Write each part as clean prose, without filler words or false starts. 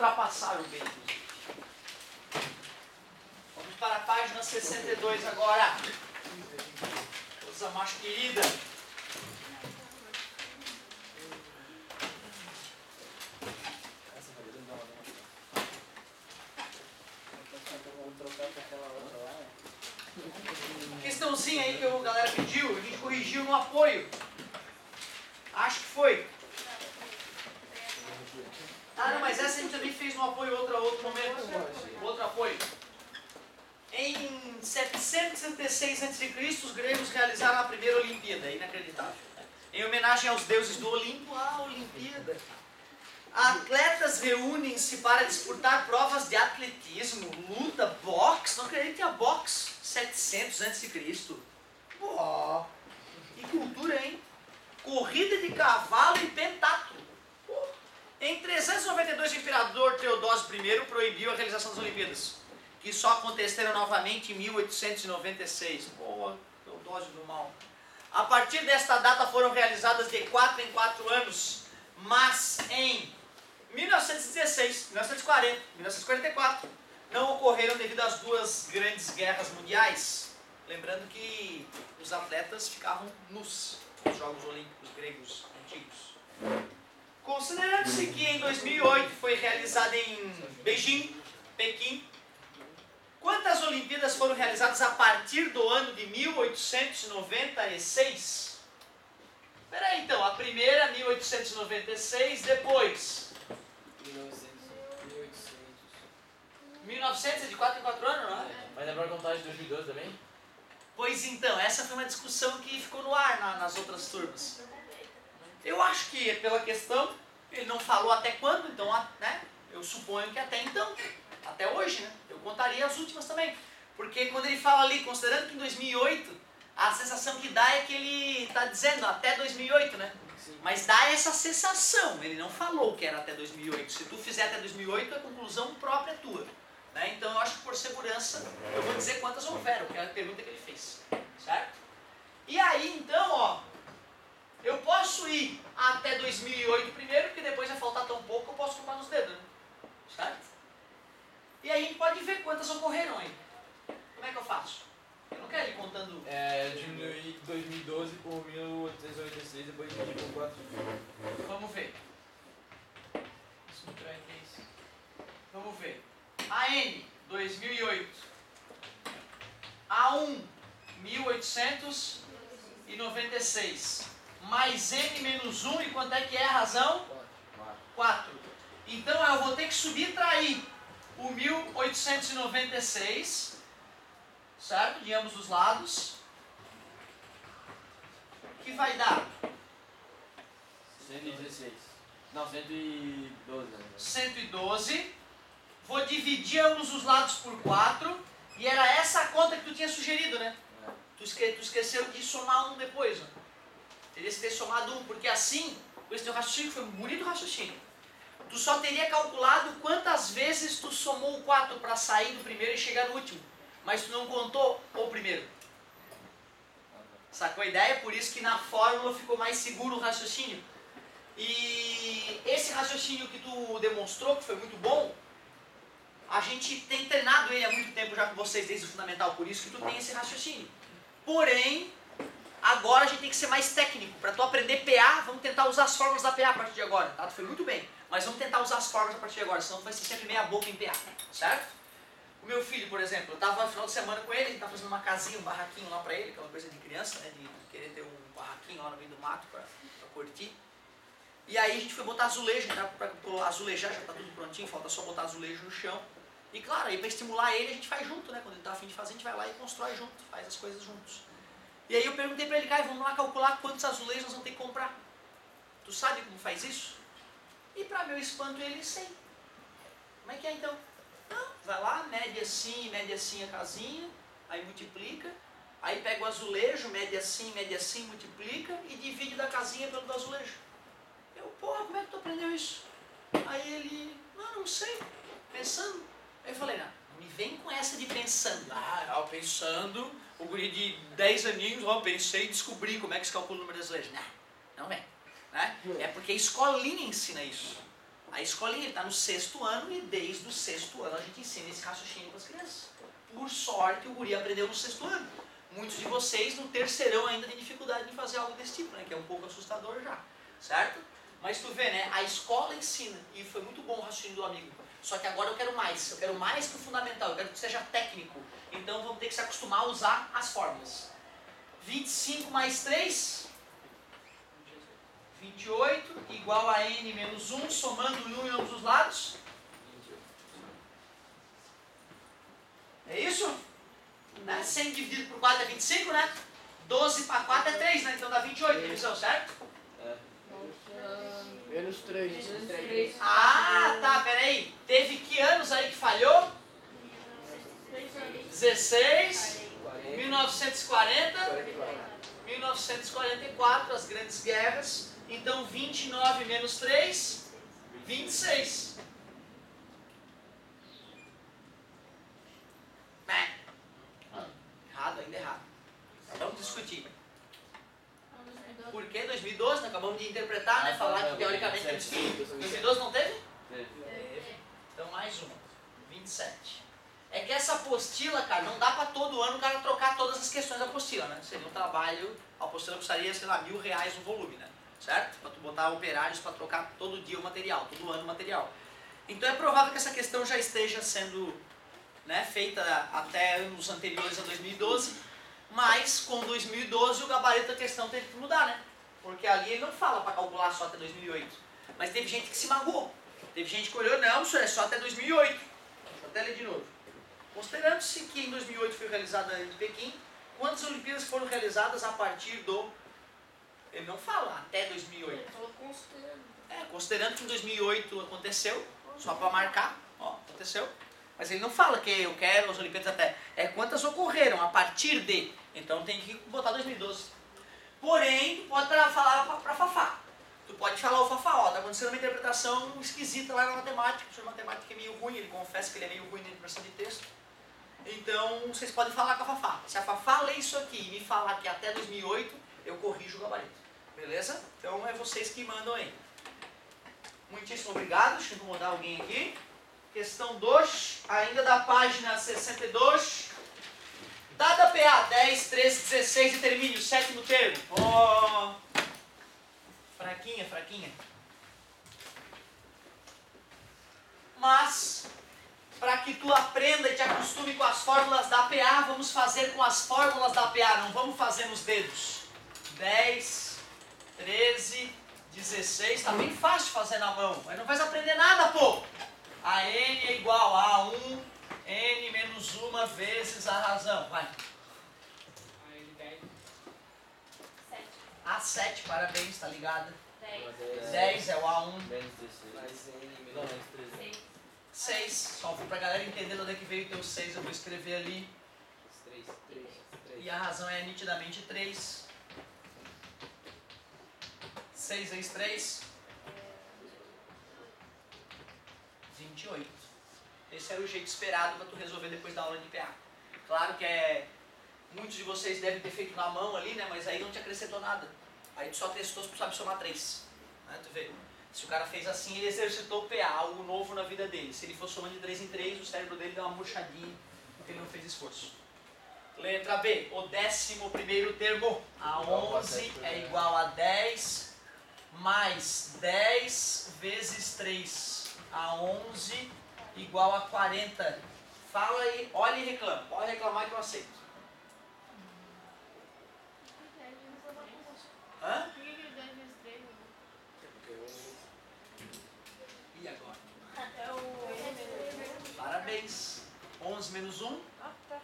ultrapassaram bem. Vamos para a página 62 agora. Coisa mais querida. Questãozinha aí que a galera pediu, a gente corrigiu no apoio. Acho que foi. Ah, não, mas essa a gente também fez no apoio outro momento. Outro apoio. Em 766 a.C., os gregos realizaram a primeira Olimpíada, inacreditável. Em homenagem aos deuses do Olimpo, a Olimpíada. Atletas reúnem-se para disputar provas de atletismo, luta, boxe. Não acredito que tinha boxe 700 a.C. Pô, que cultura, hein? Corrida de cavalo e pentatlo. Em 392, o imperador Teodósio I proibiu a realização das Olimpíadas, que só aconteceram novamente em 1896. Boa, Teodósio do mal. A partir desta data foram realizadas de 4 em 4 anos, mas em 1916, 1940, 1944 não ocorreram devido às duas grandes guerras mundiais. Lembrando que os atletas ficavam nus nos Jogos Olímpicos gregos antigos. Considerando-se que em 2008 foi realizada em Beijing, Pequim, quantas Olimpíadas foram realizadas a partir do ano de 1896? Espera aí então, a primeira 1896, depois 1900 é de 4 em 4 anos, não é? Mas é pra contar de 2012 também? Pois então, essa foi uma discussão que ficou no ar nas outras turmas. Eu acho que pela questão, ele não falou até quando, então, né? Eu suponho que até então, até hoje, né? Eu contaria as últimas também. Porque quando ele fala ali, considerando que em 2008, a sensação que dá é que ele está dizendo até 2008, né? Sim. Mas dá essa sensação, ele não falou que era até 2008. Se tu fizer até 2008, a conclusão própria é tua. Né? Então eu acho que por segurança, eu vou dizer quantas houveram, que é a pergunta que ele fez. Certo? E aí, então, ó, eu posso ir até 2008 primeiro, porque depois vai faltar tão pouco, eu posso contar nos dedos. Né? Certo? E aí a gente pode ver quantas ocorreram aí. Como é que eu faço? Eu não quero ir contando... Diminuir 2012 por 1886, depois dividir por 4. Vamos ver. Vamos ver. AN, 2008. A1, 1896. Mais N menos 1, e quanto é que é a razão? 4. Então eu vou ter que subtrair o 1896, certo? De ambos os lados. Que vai dar? 116. Não, 112. 112. Vou dividir ambos os lados por 4. E era essa a conta que tu tinha sugerido, né? Tu esqueceu de somar um depois. Né? Teria que ter somado um, porque assim, com esse teu raciocínio, foi um bonito raciocínio. Tu só teria calculado quantas vezes tu somou o 4 para sair do primeiro e chegar no último. Mas tu não contou o primeiro. Sacou a ideia? Por isso que na fórmula ficou mais seguro o raciocínio. E esse raciocínio que tu demonstrou, que foi muito bom, a gente tem treinado ele há muito tempo já com vocês, desde o fundamental, por isso que tu tem esse raciocínio. Porém, agora a gente tem que ser mais técnico. Para tu aprender PA, vamos tentar usar as fórmulas da PA a partir de agora. Tá? Tu foi muito bem, mas vamos tentar usar as fórmulas a partir de agora, senão tu vai ser sempre meia boca em PA, certo? O meu filho, por exemplo, eu estava no final de semana com ele, a gente estava fazendo uma casinha, um barraquinho lá para ele, aquela coisa de criança, né, de querer ter um barraquinho lá no meio do mato para curtir. E aí a gente foi botar azulejo, né, para azulejar, já está tudo prontinho, falta só botar azulejo no chão. E claro, aí para estimular ele a gente faz junto, né, quando ele está a fim de fazer a gente vai lá e constrói junto, faz as coisas juntos. E aí eu perguntei para ele, cara, vamos lá calcular quantos azulejos nós vamos ter que comprar. Tu sabe como faz isso? E para meu espanto ele, sei. Como é que é então? Não, vai lá, mede assim a casinha, aí multiplica, aí pega o azulejo, mede assim, multiplica e divide da casinha pelo do azulejo. Eu, porra, como é que tu aprendeu isso? Aí ele, não sei, pensando. Aí eu falei, não me vem com essa de pensando. Ah, pensando, o guri de 10 aninhos, pensei e descobri como é que se calcula o número de azulejos. Não vem. Né? É porque a escolinha ensina isso. A escolinha está no 6º ano e desde o 6º ano a gente ensina esse raciocínio para as crianças. Por sorte, o guri aprendeu no 6º ano. Muitos de vocês no 3º ainda têm dificuldade em fazer algo desse tipo, né? Que é um pouco assustador já, certo? Mas tu vê, né? A escola ensina, e foi muito bom o raciocínio do amigo. Só que agora eu quero mais que o fundamental, eu quero que seja técnico. Então vamos ter que se acostumar a usar as fórmulas. 25 mais 3, 28, igual a n menos 1, somando 1 em ambos os lados. É isso? Né? 100 dividido por 4 é 25, né? 12 para 4 é 3, né? Então dá 28, divisão, certo? Menos 3. Ah, tá, peraí. Teve que anos aí que falhou? 16, 1940, 1944, as grandes guerras. Então 29 menos 3, 26. Errado, ainda errado. Vamos discutir. Por que 2012? Nós acabamos de interpretar, né? Falar que teoricamente temos que... 2012 não teve? Então mais uma. 27. É que essa apostila, cara, não dá pra todo ano o cara trocar todas as questões da apostila, né? Seria um trabalho... A apostila custaria, sei lá, R$1.000 no volume, né? Certo? Pra tu botar operários pra trocar todo dia o material, todo ano o material. Então é provável que essa questão já esteja sendo, né, feita até anos anteriores a 2012, mas com 2012 o gabarito da questão teve que mudar, né? Porque ali ele não fala para calcular só até 2008. Mas teve gente que se magoou. Teve gente que olhou, não, isso é só até 2008. Deixa eu até ler de novo. Considerando-se que em 2008 foi realizada em Pequim, quantas Olimpíadas foram realizadas a partir do... Ele não fala até 2008. Ele falou considerando. Considerando que em 2008 aconteceu, só para marcar, ó, aconteceu. Mas ele não fala que eu quero as Olimpíadas até. É quantas ocorreram a partir de. Então tem que botar 2012. Porém, tu pode falar para Fafá. Tu pode falar o Fafá, ó, tá acontecendo uma interpretação esquisita lá na matemática. O professor de matemática é meio ruim, ele confessa que ele é meio ruim na interpretação de texto. Então, vocês podem falar com a Fafá. Se a Fafá ler isso aqui e me falar que até 2008, eu corrijo o gabarito. Beleza? Então é vocês que mandam aí. Muitíssimo obrigado. Deixa eu incomodar alguém aqui. Questão 2, ainda da página 62. Dada PA 10, 13, 16 e termine o 7º termo. Oh, fraquinha, fraquinha. Mas, para que tu aprenda e te acostume com as fórmulas da PA, vamos fazer com as fórmulas da PA, não vamos fazer nos dedos. 10, 13, 16, tá bem fácil de fazer na mão, mas não vai aprender nada, pô. A n é igual a 1, n menos 1 vezes a razão, vai. A7, parabéns, tá ligado? 10 é o A1. Menos 16. Mais N, menos 3. 6, só pra galera entender de onde é que veio o teu 6, eu vou escrever ali. 3. E a razão é nitidamente 3. 6 vezes 3. 28. Esse era o jeito esperado para tu resolver depois da aula de PA. Claro que muitos de vocês devem ter feito na mão ali, né? Mas aí não te acrescentou nada. Aí tu só acrescentou se tu sabe somar 3. Né? Tu vê? Se o cara fez assim, ele exercitou o PA, algo novo na vida dele. Se ele for somando de 3 em 3, o cérebro dele dá uma murchadinha, porque ele não fez esforço. Letra B, o 11º termo. A 11 é igual a 10 mais 10 vezes 3. A 11 igual a 40. Fala aí, olha e reclama. Pode reclamar que eu aceito. Hã? Por que ele 10 vezes 3? E agora? É o... Parabéns. 11 menos 1, Ah, tá.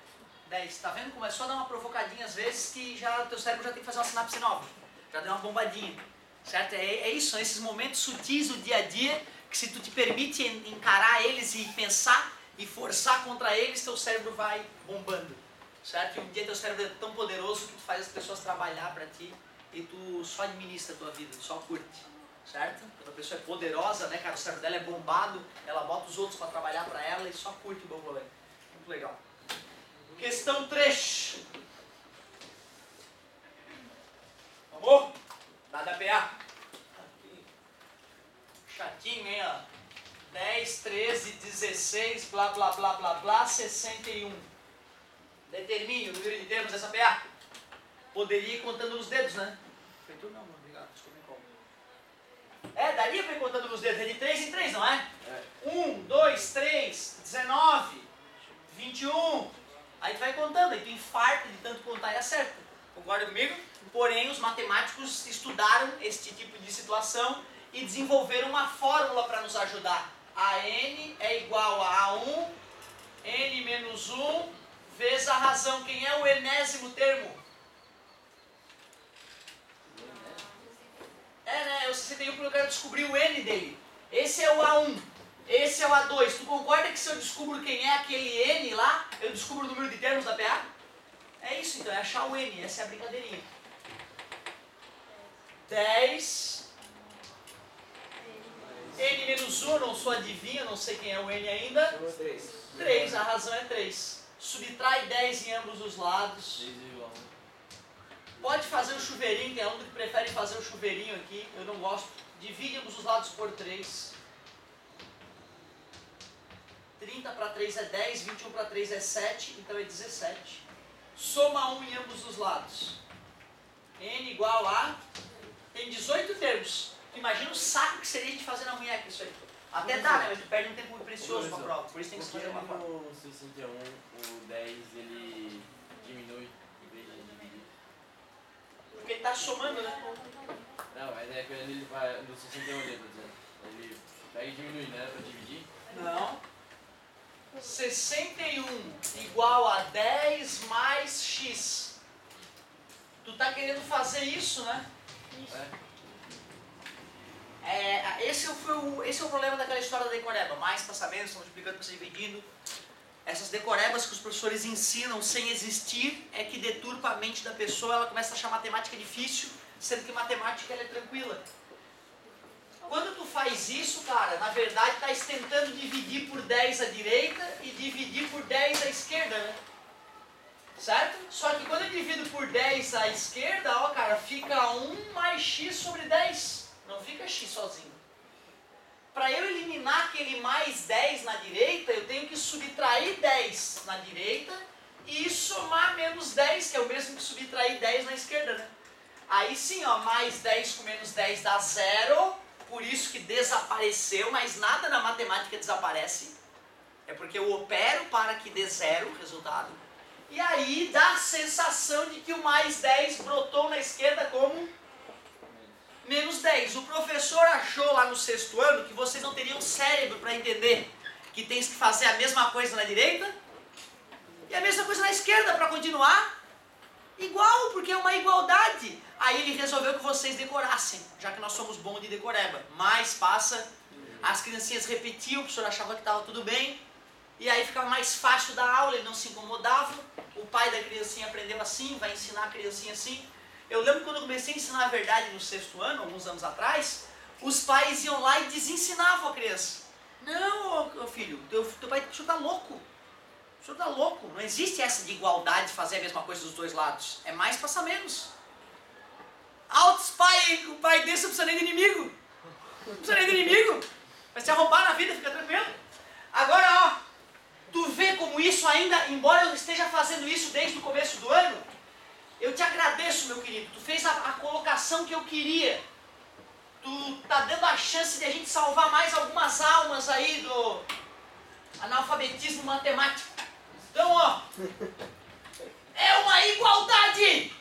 10. Tá vendo como é só dar uma provocadinha às vezes que já o teu cérebro já tem que fazer uma sinapse nova. Já deu uma bombadinha. Certo? É isso, são esses momentos sutis do dia a dia que se tu te permite encarar eles e pensar e forçar contra eles, teu cérebro vai bombando. Certo? E um dia teu cérebro é tão poderoso que tu faz as pessoas trabalhar para ti e tu só administra a tua vida, tu só curte. Certo? Quando a pessoa é poderosa, né, cara, o cérebro dela é bombado, ela bota os outros para trabalhar para ela e só curte o bambolê. Muito legal. Questão 3. Vamos? Dada PA. Chatinho, hein, ó. 10, 13, 16, blá, blá, blá, blá, blá, 61. Determine o número de termos dessa PA. Poderia ir contando nos dedos, né? Feito não, obrigado, desculpa como. Daria para ir contando nos dedos, é de 3 em 3, não é? 1, 2, 3, 19, 21. Aí tu vai contando, aí tu infarta de tanto contar e acerta. Concorda comigo? Porém, os matemáticos estudaram este tipo de situação e desenvolveram uma fórmula para nos ajudar. A n é igual a 1, n menos 1, vezes a razão. Quem é o enésimo termo? Né? É o 61 porque eu quero descobrir o n dele. Esse é o A1, esse é o A2. Tu concorda que se eu descubro quem é aquele n lá, eu descubro o número de termos da PA? É isso então, é achar o n, essa é a brincadeirinha. 10... n menos 1, não sou adivinha, não sei quem é o n ainda. 3, a razão é 3. Subtrai 10 em ambos os lados. Pode fazer o chuveirinho, tem aluno que prefere fazer o chuveirinho aqui, eu não gosto. Divide ambos os lados por 3. 30 para 3 é 10, 21 para 3 é 7, então é 17. Soma 1 em ambos os lados. N igual a... Tem 18 termos. Imagina o saco que seria de fazer na munheca isso aí. Até dá, né? Mas tu perde um tempo precioso para a prova. Por isso tem que se fazer uma prova. No 61, o 10 ele diminui em vez de dividir. Porque ele está somando, né? Não, mas é quando ele vai no 61 ali, tô dizendo. Ele pega e diminui, né? Para dividir. Não. 61 igual a 10 mais x. Tu tá querendo fazer isso, né? Esse é o problema daquela história da decoreba. Mais passamento, estão multiplicando, se dividindo. Essas decorebas que os professores ensinam sem existir é que deturpa a mente da pessoa, ela começa a achar matemática difícil, sendo que matemática ela é tranquila. Quando tu faz isso, cara, na verdade tá tentando dividir por 10 à direita e dividir por 10 à esquerda, né? Certo? Só que quando eu divido por 10 à esquerda, ó, cara, fica 1 mais x sobre 10. Não fica x sozinho. Para eu eliminar aquele mais 10 na direita, eu tenho que subtrair 10 na direita e somar menos 10, que é o mesmo que subtrair 10 na esquerda, né? Aí sim, ó, mais 10 com menos 10 dá 0, por isso que desapareceu, mas nada na matemática desaparece. É porque eu opero para que dê 0 o resultado. E aí dá a sensação de que o mais 10 brotou na esquerda como menos 10. O professor achou lá no 6º ano que vocês não teriam cérebro para entender que tem que fazer a mesma coisa na direita e a mesma coisa na esquerda para continuar igual, porque é uma igualdade. Aí ele resolveu que vocês decorassem, já que nós somos bons de decoreba. Mas passa, as criancinhas repetiam, o professor achava que estava tudo bem, e aí ficava mais fácil da aula, ele não se incomodava. O pai da criancinha aprendeu assim, vai ensinar a criancinha assim. Eu lembro quando eu comecei a ensinar a verdade no 6º ano, alguns anos atrás, os pais iam lá e desensinavam a criança. Não, filho, teu pai, o senhor está louco. O senhor está louco. Não existe essa de igualdade, de fazer a mesma coisa dos dois lados. É mais passar menos. Altos pai, o pai desse não precisa nem de inimigo. Não precisa nem de inimigo. Vai se arrombar na vida, fica tranquilo. Agora, ó, tu vê como isso ainda, embora eu esteja fazendo isso desde o começo do ano, eu te agradeço, meu querido. Tu fez a colocação que eu queria. Tu tá dando a chance de a gente salvar mais algumas almas aí do analfabetismo matemático. Então, ó, é uma igualdade.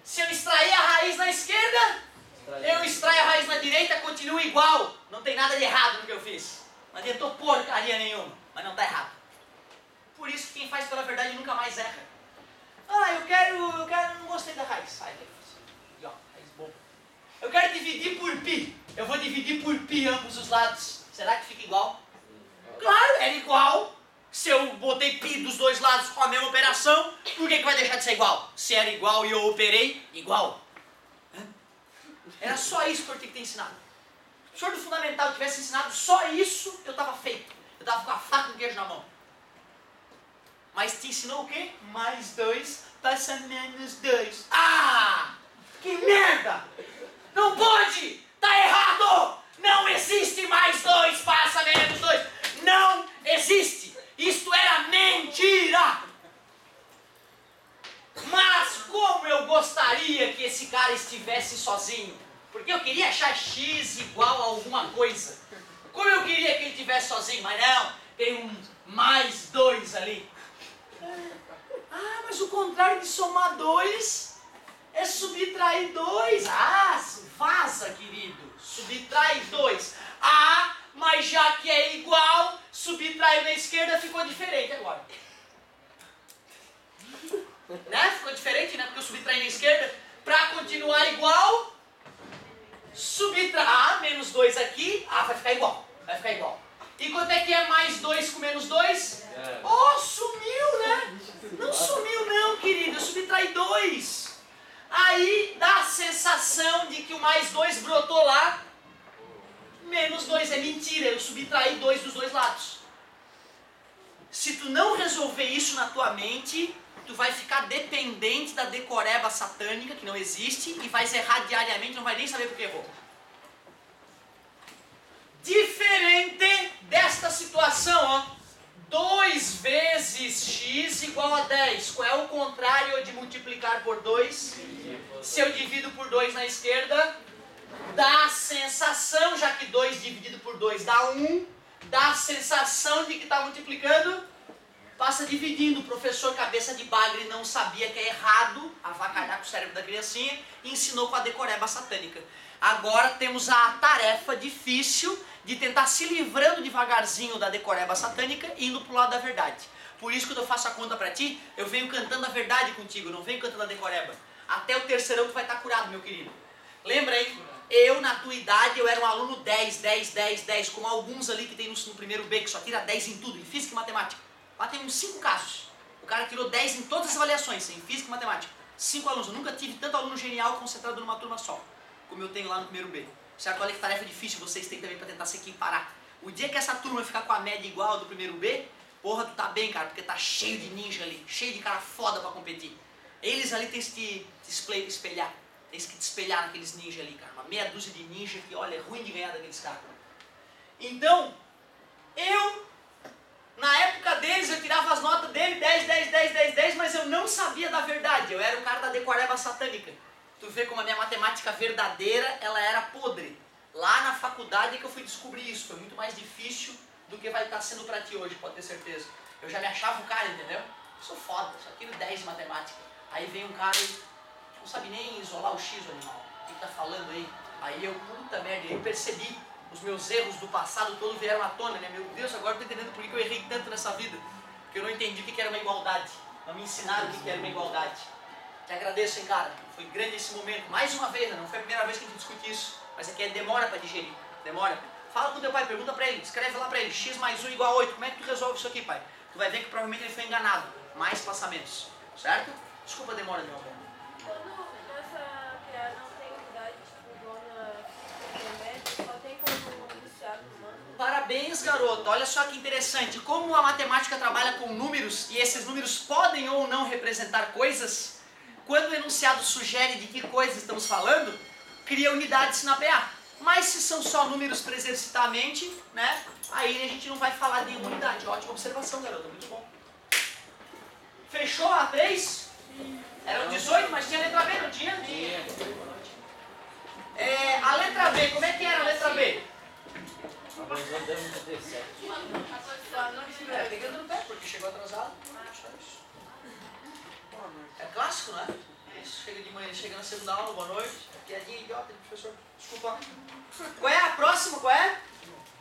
Se eu extrair a raiz na esquerda, eu extraio a raiz na direita, continua igual. Não tem nada de errado no que eu fiz. Não adiantou porcaria nenhuma, mas não tá errado. Por isso que quem faz pela verdade nunca mais erra. Ah, eu quero, não gostei da raiz. Sai daí, ó, raiz boa. Eu quero dividir por pi. Eu vou dividir por pi ambos os lados. Será que fica igual? Claro, é igual. Se eu botei pi dos dois lados com a mesma operação, por que vai deixar de ser igual? Se era igual e eu operei, igual. Era só isso que eu tinha que ter ensinado. Se o senhor do fundamental tivesse ensinado só isso, eu estava feito. Eu estava com a faca e o queijo na mão. Mas te ensinou o quê? Mais 2 passa menos 2. Ah! Que merda! Não pode! Tá errado! Não existe mais 2 passa menos 2. Não existe. Isto era mentira. Mas como eu gostaria que esse cara estivesse sozinho. Porque eu queria achar x igual a alguma coisa. Como eu queria que ele estivesse sozinho. Mas não, tem um mais 2 ali. Ah, mas o contrário de somar 2 é subtrair 2. Ah, vaza, querido. Subtrai 2. Ah, mas já que é igual, subtrair na esquerda ficou diferente agora. Né? Ficou diferente, né? Porque eu subtraí na esquerda. Para continuar igual, subtrai. Ah, menos 2 aqui. Ah, vai ficar igual. Vai ficar igual. E quanto é que é mais 2 com menos 2? Oh, sumiu, né? Não sumiu não, querido. Eu subtraí 2. Aí dá a sensação de que o mais 2 brotou lá. Menos 2 é mentira. Eu subtraí 2 dos dois lados. Se tu não resolver isso na tua mente, tu vai ficar dependente da decoreba satânica, que não existe, e vais errar diariamente, não vai nem saber por que errou. Diferente desta situação, ó. 2 vezes x igual a 10. Qual é o contrário de multiplicar por 2? Se eu divido por 2 na esquerda, dá a sensação, já que 2 dividido por 2 dá 1, dá a sensação de que está multiplicando, passa dividindo. O professor cabeça de bagre não sabia que é errado, avacalhar com o cérebro da criancinha, e ensinou com a decoreba satânica. Agora temos a tarefa difícil de tentar se livrando devagarzinho da decoreba satânica e indo pro lado da verdade. Por isso que quando eu faço a conta para ti, eu venho cantando a verdade contigo, não venho cantando a decoreba. Até o terceirão tu vai estar curado, meu querido. Lembra aí? Eu, na tua idade, eu era um aluno 10, 10, 10, 10, como alguns ali que tem no primeiro B, que só tira 10 em tudo, em física e matemática. Lá tem uns 5 casos. O cara tirou 10 em todas as avaliações, em física e matemática. 5 alunos. Eu nunca tive tanto aluno genial concentrado numa turma só, como eu tenho lá no primeiro B. Certo? Olha que tarefa difícil vocês têm também para tentar se equiparar. O dia que essa turma ficar com a média igual a do primeiro B, porra, tu tá bem, cara, porque tá cheio de ninja ali, cheio de cara foda para competir. Eles ali têm que te espelhar. Tem que te espelhar naqueles ninjas ali, cara. Uma meia dúzia de ninja que, olha, é ruim de ganhar daqueles caras. Então, na época deles, eu tirava as notas dele, 10, 10, 10, 10, 10, mas eu não sabia da verdade. Eu era o cara da decoreba satânica. Tu vê como a minha matemática verdadeira, ela era podre. Lá na faculdade é que eu fui descobrir isso. Foi muito mais difícil do que vai estar sendo pra ti hoje, pode ter certeza. Eu já me achava um cara, entendeu? Eu sou foda, só tiro 10 de matemática. Aí vem um cara e não sabe nem isolar o X, o animal. O que tá falando aí? Aí eu, puta merda, eu percebi. Os meus erros do passado todos vieram à tona, né? Meu Deus, agora eu tô entendendo por que eu errei tanto nessa vida. Porque eu não entendi o que era uma igualdade. Não me ensinaram o que era uma igualdade. Te agradeço, hein, cara. Foi grande esse momento. Mais uma vez, né? Não foi a primeira vez que a gente discute isso. Mas aqui demora pra digerir. Demora. Fala com teu pai, pergunta pra ele. Escreve lá pra ele. X mais 1 igual a 8. Como é que tu resolve isso aqui, pai? Tu vai ver que provavelmente ele foi enganado. Mais passamentos. Certo? Desculpa a demora, meu amor. Quando nessa criada não tem unidade, tipo, dona intermédia, só tem como iniciado humano. Parabéns, garoto. Olha só que interessante. Como a matemática trabalha com números, e esses números podem ou não representar coisas, quando o enunciado sugere de que coisas estamos falando, cria unidades na PA. Mas se são só números para exercitar a mente, né, aí a gente não vai falar de unidade. Ótima observação, garoto. Muito bom. Fechou a 3? Eram 18, mas tinha a letra B, não tinha? Tinha. A letra B, como é que era a letra B? Pegando no pé, porque chegou atrasado. É clássico, né? Isso, chega de manhã, chega na segunda aula, boa noite. Piadinha idiota, professor. Desculpa. Qual é a próxima? Qual é?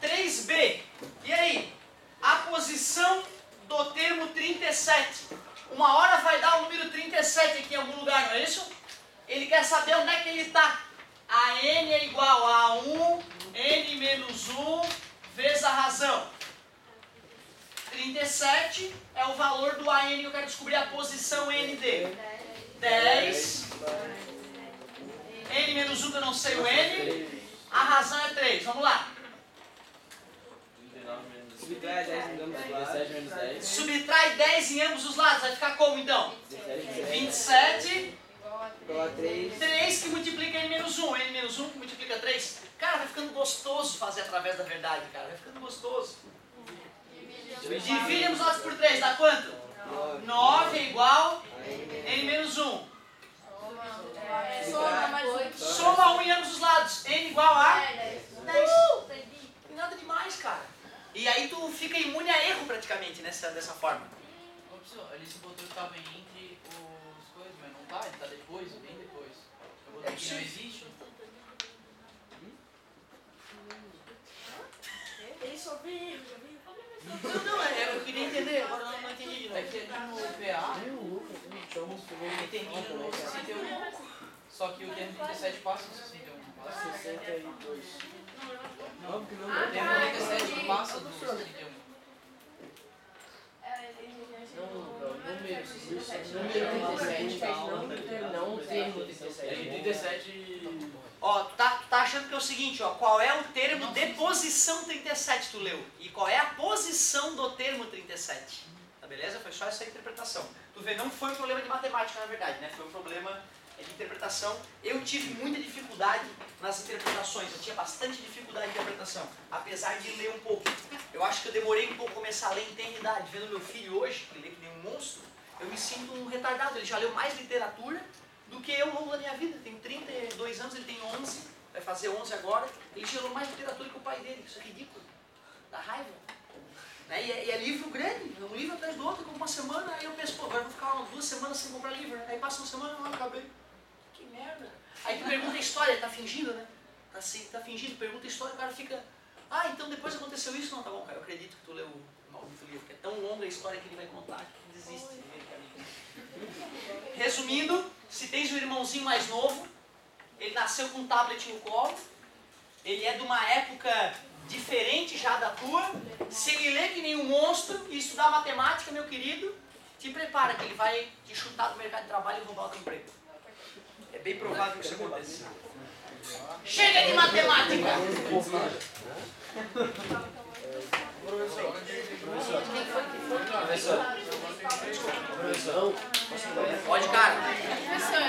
3B. E aí? A posição do termo 37. Uma hora vai dar o número 37 aqui em algum lugar, não é isso? Ele quer saber onde é que ele está. A n é igual a 1, n menos 1, vezes a razão. 37 é o valor do AN, eu quero descobrir a posição N dele. 10. N menos 1 que eu não sei o N. A razão é 3. Vamos lá. 39 menos 17 menos 10. Subtrai 10 em ambos os lados. Vai ficar como então? 27 Igual a 3. 3 que multiplica N menos 1. N menos 1 que multiplica 3. Cara, vai ficando gostoso fazer através da verdade, cara. Vai ficando gostoso. Divide os lados por 3, dá quanto? 9 é igual n menos 1. Soma 1 em ambos os lados. N igual a 10. Nada demais, cara. E aí tu fica imune a erro praticamente dessa forma. Ô, pessoal, ali você botou que estava entre os coisas, mas não tá, ele tá depois, bem depois. Eu botei que não existe. Ele só veio. Não, eu queria entender, agora eu não entendi de novo. É que ali no PA, eu entendi no 61, só que o termo 37 passa no 61. 62. Não, porque não. O termo 37 passa do 61. Número 37, não o termo 37. É que 37... Ó, tu tá achando que é o seguinte, ó, qual é o termo de posição 37 tu leu? E qual é a posição do termo 37? Tá beleza? Foi só essa interpretação. Tu vê, não foi um problema de matemática na verdade, né? Foi um problema de interpretação. Eu tive muita dificuldade nas interpretações, eu tinha bastante dificuldade de interpretação, apesar de ler um pouco. Eu acho que eu demorei um pouco a começar a ler em tenridade. Vendo meu filho hoje, que lê que nem um monstro, eu me sinto um retardado. Ele já leu mais literatura do que eu ao longo da minha vida. Tenho 32 anos, ele tem 11, vai fazer 11 agora. Ele já leu mais literatura que o pai dele. Isso é ridículo. Dá raiva. Né? E é livro grande, um livro atrás do outro, com uma semana. Aí eu penso, pô, agora eu vou ficar umas 2 semanas sem comprar livro. Aí passa uma semana e não acabei. Que merda. Aí tu pergunta a história, ele tá fingindo, né? Tá fingindo, pergunta a história, o cara fica... Ah, então depois aconteceu isso? Não, tá bom, cara, eu acredito que tu leu o maldito livro, que é tão longa a história que ele vai contar que desiste. Resumindo, se tens um irmãozinho mais novo, ele nasceu com um tablet no colo, ele é de uma época diferente já da tua, se ele lê que nem um monstro e estudar matemática, meu querido, te prepara que ele vai te chutar do mercado de trabalho e roubar o teu emprego. É bem provável que isso aconteça. Chega de matemática! Pode, cara. Professor.